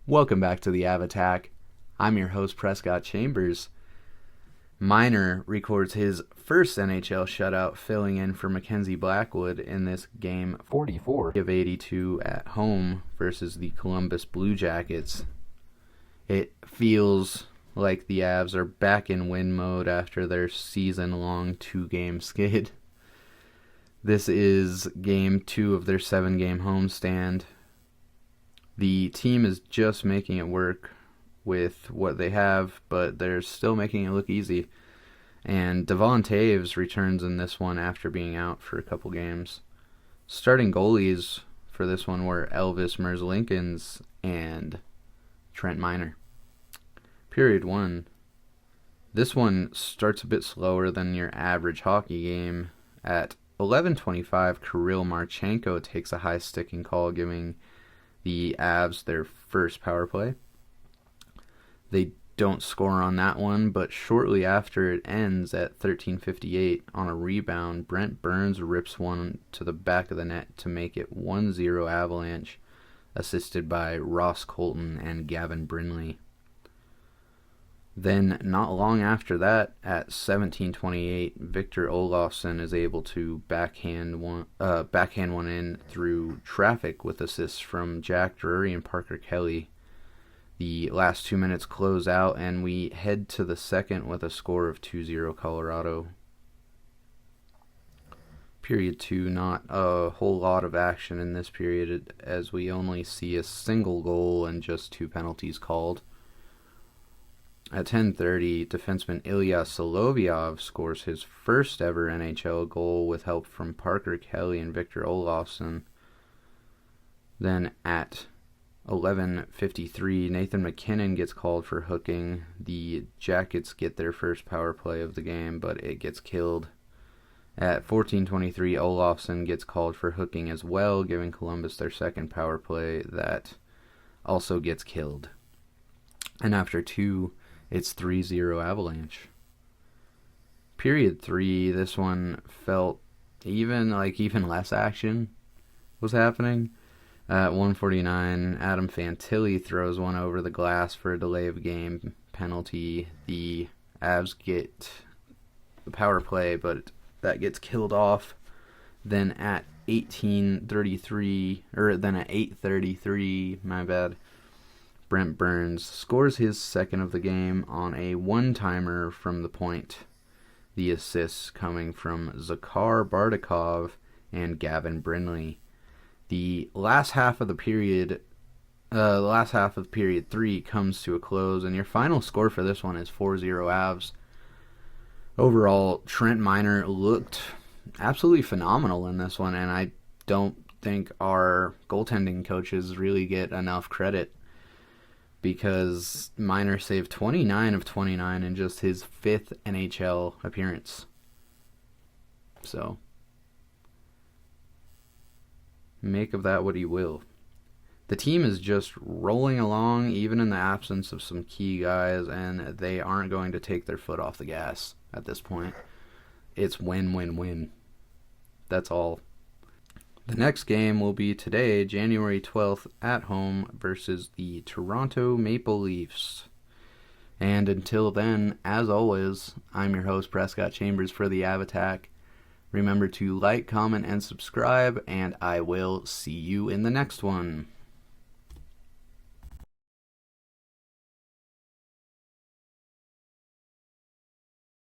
Welcome back to the Av Attack. I'm your host, Prescott Chambers. Miner records his first NHL shutout, filling in for Mackenzie Blackwood in this game 44 of 82 at home versus the Columbus Blue Jackets. It feels like the Avs are back in win mode after their season-long 2-game skid. This is game 2 of their 7-game homestand. The team is just making it work with what they have, but they're still making it look easy. And Devon Toews returns in this one after being out for a couple games. Starting goalies for this one were Elvis Merzlikins and Trent Miner. Period 1. This one starts a bit slower than your average hockey game. At 11:25, Kirill Marchenko takes a high sticking call, giving the Avs their first power play. They don't score on that one, but shortly after it ends at 13:58, on a rebound, Brent Burns rips one to the back of the net to make it 1-0 Avalanche, assisted by Ross Colton and Gavin Brindley. Then, not long after that, at 17:28, Victor Olofsson is able to backhand one in through traffic with assists from Jack Drury and Parker Kelly. The last 2 minutes close out, and we head to the second with a score of 2-0 Colorado. Period 2, not a whole lot of action in this period, as we only see a single goal and just 2 penalties called. At 10:30, defenseman Ilya Solovyov scores his first ever NHL goal with help from Parker Kelly and Victor Olofsson. Then at 11:53, Nathan MacKinnon gets called for hooking. The Jackets get their first power play of the game, but it gets killed. At 14:23, Olofsson gets called for hooking as well, giving Columbus their second power play that also gets killed. And after 2, it's 3-0 Avalanche. Period 3, this one felt even less action was happening. At 1:49, Adam Fantilli throws one over the glass for a delay of game penalty. The Avs get the power play, but that gets killed off. Then at 8:33, Brent Burns scores his second of the game on a one-timer from the point. The assists coming from Zakhar Bardakov and Gavin Brindley. The last half of period 3 comes to a close, and your final score for this one is 4-0 Avs. Overall, Trent Miner looked absolutely phenomenal in this one, and I don't think our goaltending coaches really get enough credit, because Miner saved 29 of 29 in just his 5th NHL appearance. So, make of that what you will. The team is just rolling along, even in the absence of some key guys, and they aren't going to take their foot off the gas at this point. It's win-win-win. That's all. The next game will be today, January 12th, at home versus the Toronto Maple Leafs. And until then, as always, I'm your host, Prescott Chambers, for the Av Attack. Remember to like, comment, and subscribe, and I will see you in the next one.